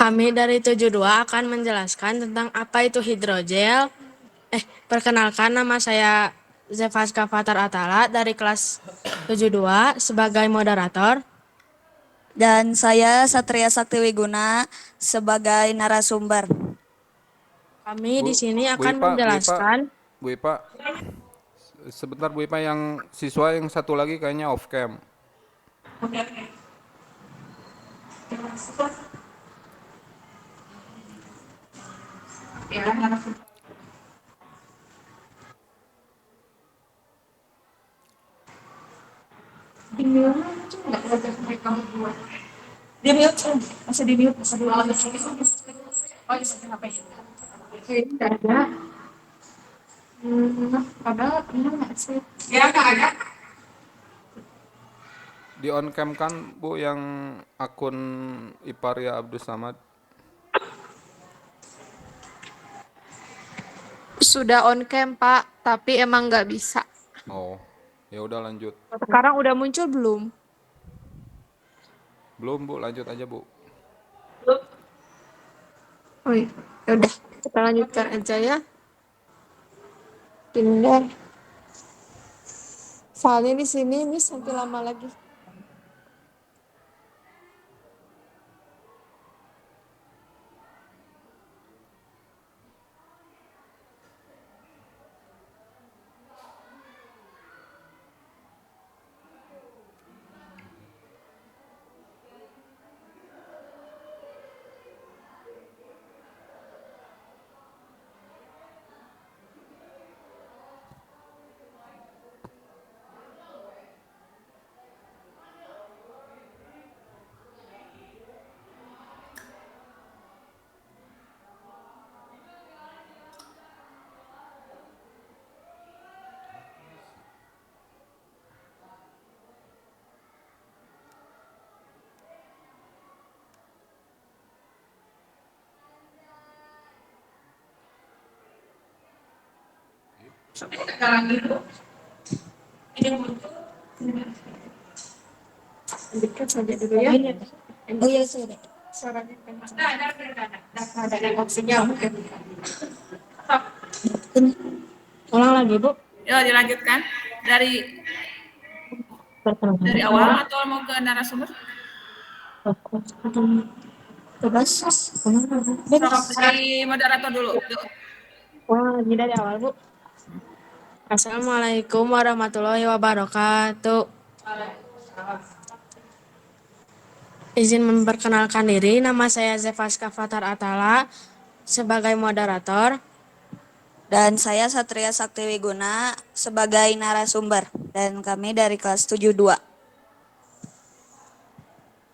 Kami dari 72 akan menjelaskan tentang apa itu hidrogel. Perkenalkan, nama saya Zefaska Fatar Atala dari kelas 72 sebagai moderator. Dan saya Satria Saktiwiguna sebagai narasumber. Kami di Bu, sini Bu akan Ipa, Bu Ipa, menjelaskan. Bu Ipa, sebentar Bu Ipa, yang siswa yang satu lagi kayaknya off cam. Dia mute, masih di mute, masih di mute. Oh, iya, kenapa ya? Oke, tidak ada. Padahal ini nggak sih? Ya, nggak ada. Di on cam kan Bu yang akun Iparia Abdus Samad. Sudah on cam, Pak, tapi emang nggak bisa. Oh, ya udah lanjut. Sekarang udah muncul belum? Belum Bu, lanjut aja Bu. Oh iya, ya udah kita lanjutkan aja ya. Pindah. Soalnya di sini ini sampai lama lagi. Sekarang dulu. Ini muncul. Lanjutkan saja dulu ya. Oh iya, sudah. Suaranya kan. Ada opsinya mungkin. Ulang lagi, Bu. Ya, dilanjutkan dari awal atau mau ke narasumber? Bebas. Dari moderator dulu. Yuk. Ulang lagi dari awal, Bu. Assalamualaikum warahmatullahi wabarakatuh. Izin memperkenalkan diri, nama saya Zefaska Fatar Atala sebagai moderator. Dan saya Satria Saktiwiguna sebagai narasumber. Dan kami dari kelas 72.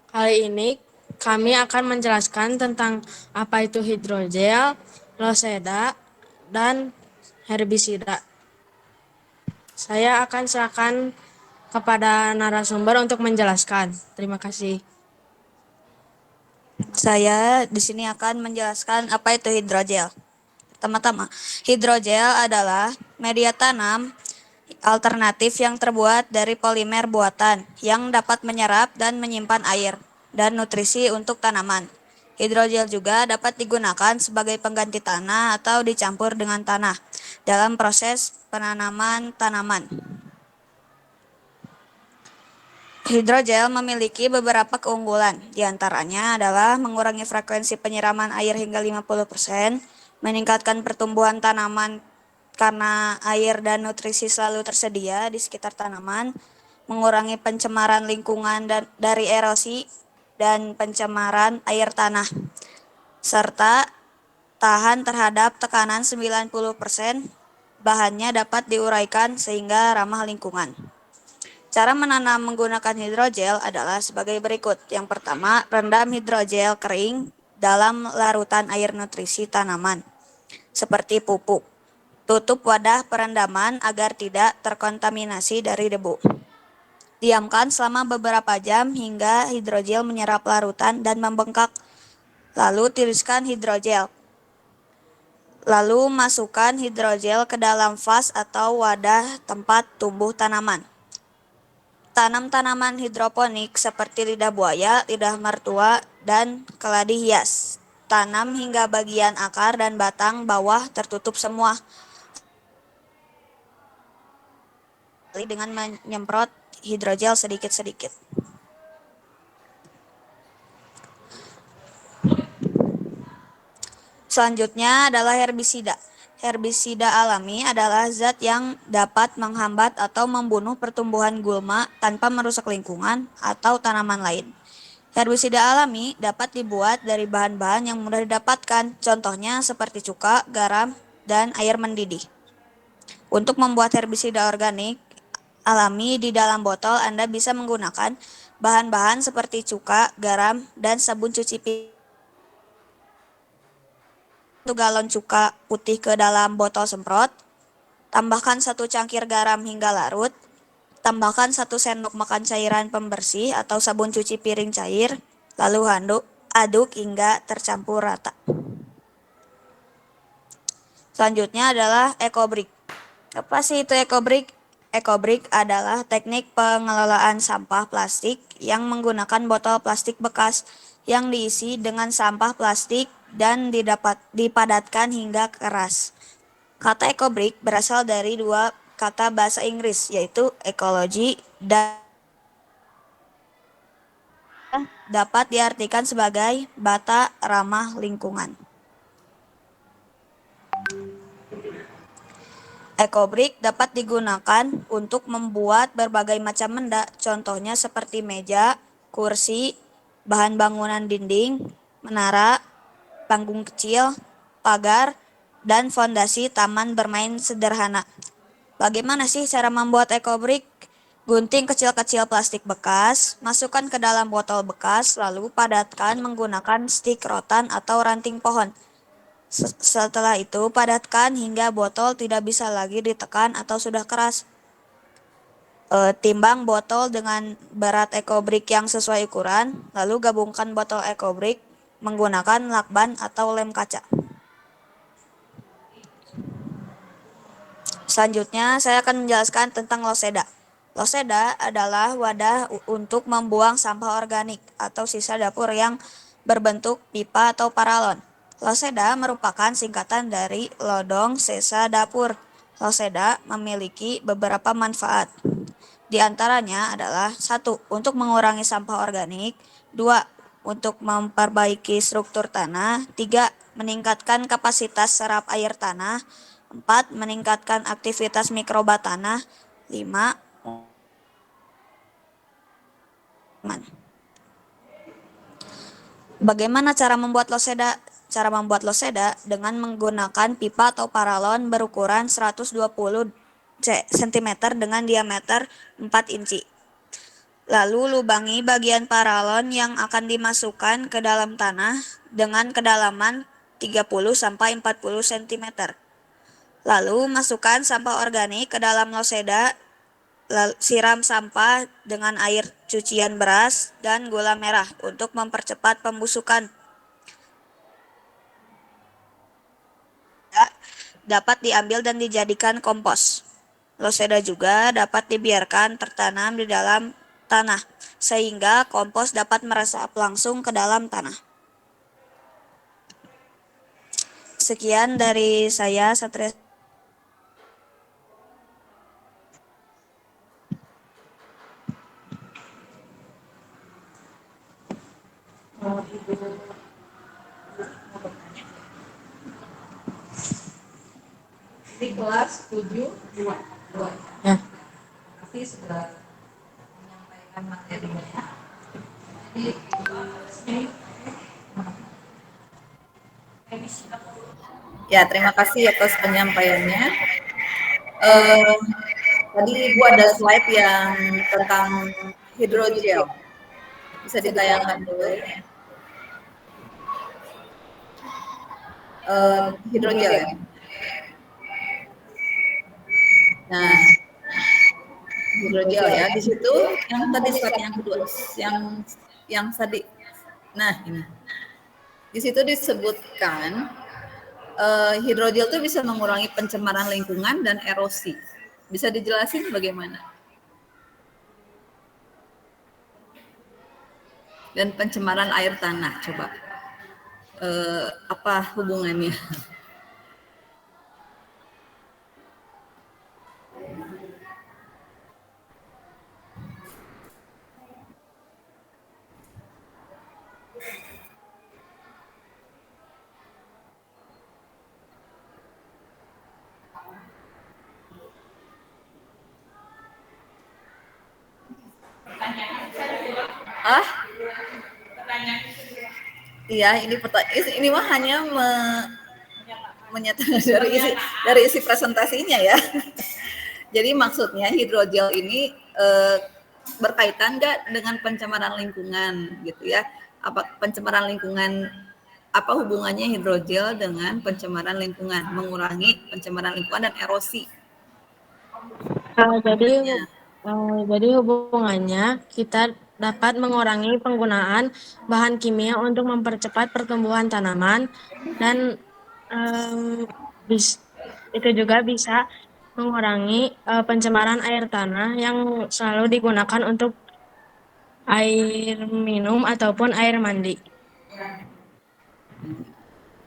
Kali ini kami akan menjelaskan tentang apa itu hidrogel, loseda, dan herbisida. Saya akan silakan kepada narasumber untuk menjelaskan. Terima kasih. Saya di sini akan menjelaskan apa itu hidrogel. Pertama-tama, hidrogel adalah media tanam alternatif yang terbuat dari polimer buatan yang dapat menyerap dan menyimpan air dan nutrisi untuk tanaman. Hidrogel juga dapat digunakan sebagai pengganti tanah atau dicampur dengan tanah dalam proses penanaman tanaman. Hidrogel memiliki beberapa keunggulan, diantaranya adalah mengurangi frekuensi penyiraman air hingga 50%, meningkatkan pertumbuhan tanaman karena air dan nutrisi selalu tersedia di sekitar tanaman, mengurangi pencemaran lingkungan dari erosi dan pencemaran air tanah, serta tahan terhadap tekanan 90%, bahannya dapat diuraikan sehingga ramah lingkungan. Cara menanam menggunakan hidrogel adalah sebagai berikut. Yang pertama, rendam hidrogel kering dalam larutan air nutrisi tanaman, seperti pupuk. Tutup wadah perendaman agar tidak terkontaminasi dari debu. Diamkan selama beberapa jam hingga hidrogel menyerap larutan dan membengkak. Lalu tiriskan hidrogel. Lalu masukkan hidrogel ke dalam vas atau wadah tempat tumbuh tanaman. Tanam tanaman hidroponik seperti lidah buaya, lidah mertua, dan keladi hias. Tanam hingga bagian akar dan batang bawah tertutup semua dengan menyemprot hidrogel sedikit-sedikit. Selanjutnya adalah herbisida. Herbisida alami adalah zat yang dapat menghambat atau membunuh pertumbuhan gulma tanpa merusak lingkungan atau tanaman lain. Herbisida alami dapat dibuat dari bahan-bahan yang mudah didapatkan, contohnya seperti cuka, garam, dan air mendidih. Untuk membuat herbisida organik alami di dalam botol, Anda bisa menggunakan bahan-bahan seperti cuka, garam, dan sabun cuci piring. 1 galon cuka putih ke dalam botol semprot, tambahkan 1 cangkir garam hingga larut, tambahkan 1 sendok makan cairan pembersih atau sabun cuci piring cair, lalu aduk hingga tercampur rata. Selanjutnya adalah EcoBrick. Apa sih itu EcoBrick? EcoBrick adalah teknik pengelolaan sampah plastik yang menggunakan botol plastik bekas yang diisi dengan sampah plastik dan dipadatkan hingga keras. Kata EcoBrick berasal dari 2 kata bahasa Inggris, yaitu ecology dan dapat diartikan sebagai bata ramah lingkungan. EcoBrick dapat digunakan untuk membuat berbagai macam benda, contohnya seperti meja, kursi, bahan bangunan dinding, menara, panggung kecil, pagar, dan fondasi taman bermain sederhana. Bagaimana sih cara membuat EcoBrick? Gunting kecil-kecil plastik bekas, masukkan ke dalam botol bekas, lalu padatkan menggunakan stik rotan atau ranting pohon. Setelah itu, padatkan hingga botol tidak bisa lagi ditekan atau sudah keras. Timbang botol dengan berat EcoBrick yang sesuai ukuran, lalu gabungkan botol EcoBrick menggunakan lakban atau lem kaca. Selanjutnya, saya akan menjelaskan tentang loseda. Loseda adalah wadah untuk membuang sampah organik atau sisa dapur yang berbentuk pipa atau paralon. Loseda merupakan singkatan dari lodong sisa dapur. Loseda memiliki beberapa manfaat. Di antaranya adalah 1. Untuk mengurangi sampah organik, 2. Untuk memperbaiki struktur tanah, 3. Meningkatkan kapasitas serap air tanah, 4. Meningkatkan aktivitas mikroba tanah, 5. Bagaimana cara membuat loseda? Cara membuat loseda dengan menggunakan pipa atau paralon berukuran 120 cm dengan diameter 4 inci. Lalu lubangi bagian paralon yang akan dimasukkan ke dalam tanah dengan kedalaman 30-40 cm. Lalu masukkan sampah organik ke dalam loseda, siram sampah dengan air cucian beras dan gula merah untuk mempercepat pembusukan. Dapat diambil dan dijadikan kompos. Loseda juga dapat dibiarkan tertanam di dalam tanah, sehingga kompos dapat meresap langsung ke dalam tanah. Sekian dari saya, Satria. Di kelas 7 2. Ya. Pasti sudah menyampaikan materinya. Jadi Ya, terima kasih atas penyampaiannya. Tadi Ibu ada slide yang tentang hidrogel. Bisa ditayangkan dulu. Hidrogel ya. Nah, hidrogel ya. Di situ yang tadi slide yang kedua, yang tadi. Nah, ini. Di situ disebutkan hidrogel itu bisa mengurangi pencemaran lingkungan dan erosi. Bisa dijelasin bagaimana? dan pencemaran air tanah. Coba apa hubungannya? Ah, iya, ini mah hanya menyatakan dari isi presentasinya ya. Jadi maksudnya hidrogel ini berkaitan nggak dengan pencemaran lingkungan gitu ya? Apa pencemaran lingkungan, apa hubungannya hidrogel dengan pencemaran lingkungan, mengurangi pencemaran lingkungan dan erosi? Eh, jadi jadi hubungannya kita dapat mengurangi penggunaan bahan kimia untuk mempercepat pertumbuhan tanaman dan em, itu juga bisa mengurangi pencemaran air tanah yang selalu digunakan untuk air minum ataupun air mandi.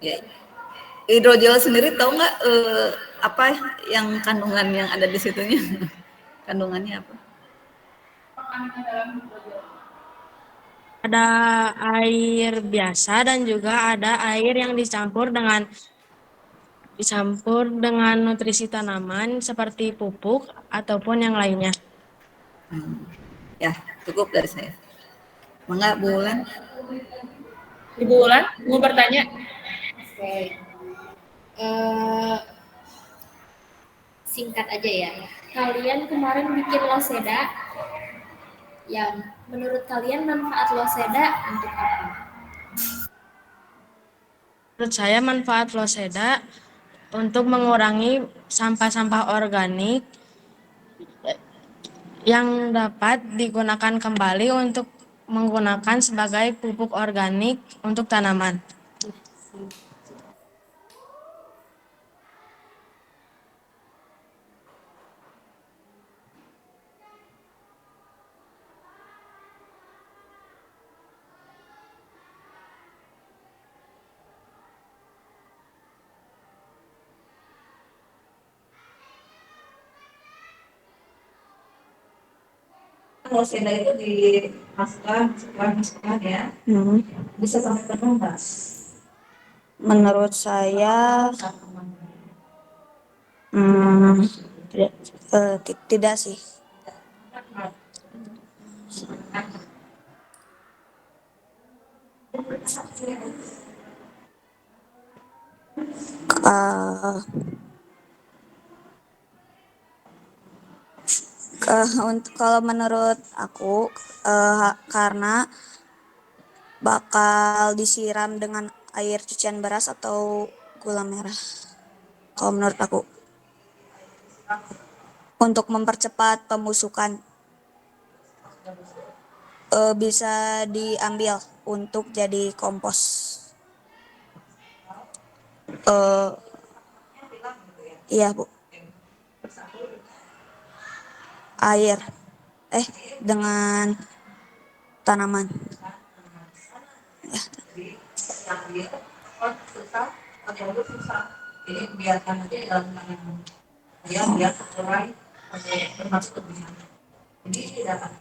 Ya. Hidrogel sendiri tahu nggak apa yang kandungan yang ada di situnya? Kandungannya apa? Ada air biasa dan juga ada air yang dicampur dengan nutrisi tanaman seperti pupuk ataupun yang lainnya. Ya, cukup dari saya. Mangga Bu Ulan. Ibu Ulan mau bertanya? Oke. Eh, singkat aja ya. Kalian kemarin bikin loseda. Yang menurut kalian manfaat loseda untuk apa? Menurut saya manfaat loseda untuk mengurangi sampah-sampah organik yang dapat digunakan kembali untuk menggunakan sebagai pupuk organik untuk tanaman. Loseda itu dimasukkan, masukkan ya. Bisa sampai penuh nggak? Menurut saya tidak sih. Eh, untuk kalau menurut aku karena bakal disiram dengan air cucian beras atau gula merah. Kalau menurut aku untuk mempercepat pembusukan bisa diambil untuk jadi kompos. Iya Bu. Air dengan tanaman. Ini biarkan aja dalam tanaman. Biar terurai termasuk kebutuhan. Ini tidak akan.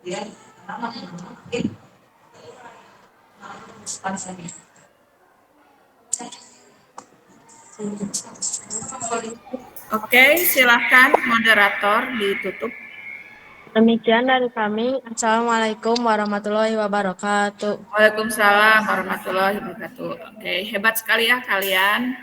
Biar tanaman makin saja. Oke, silahkan moderator ditutup. Demikian dari kami. Assalamualaikum warahmatullahi wabarakatuh. Waalaikumsalam warahmatullahi wabarakatuh. Oke, hebat sekali ya kalian.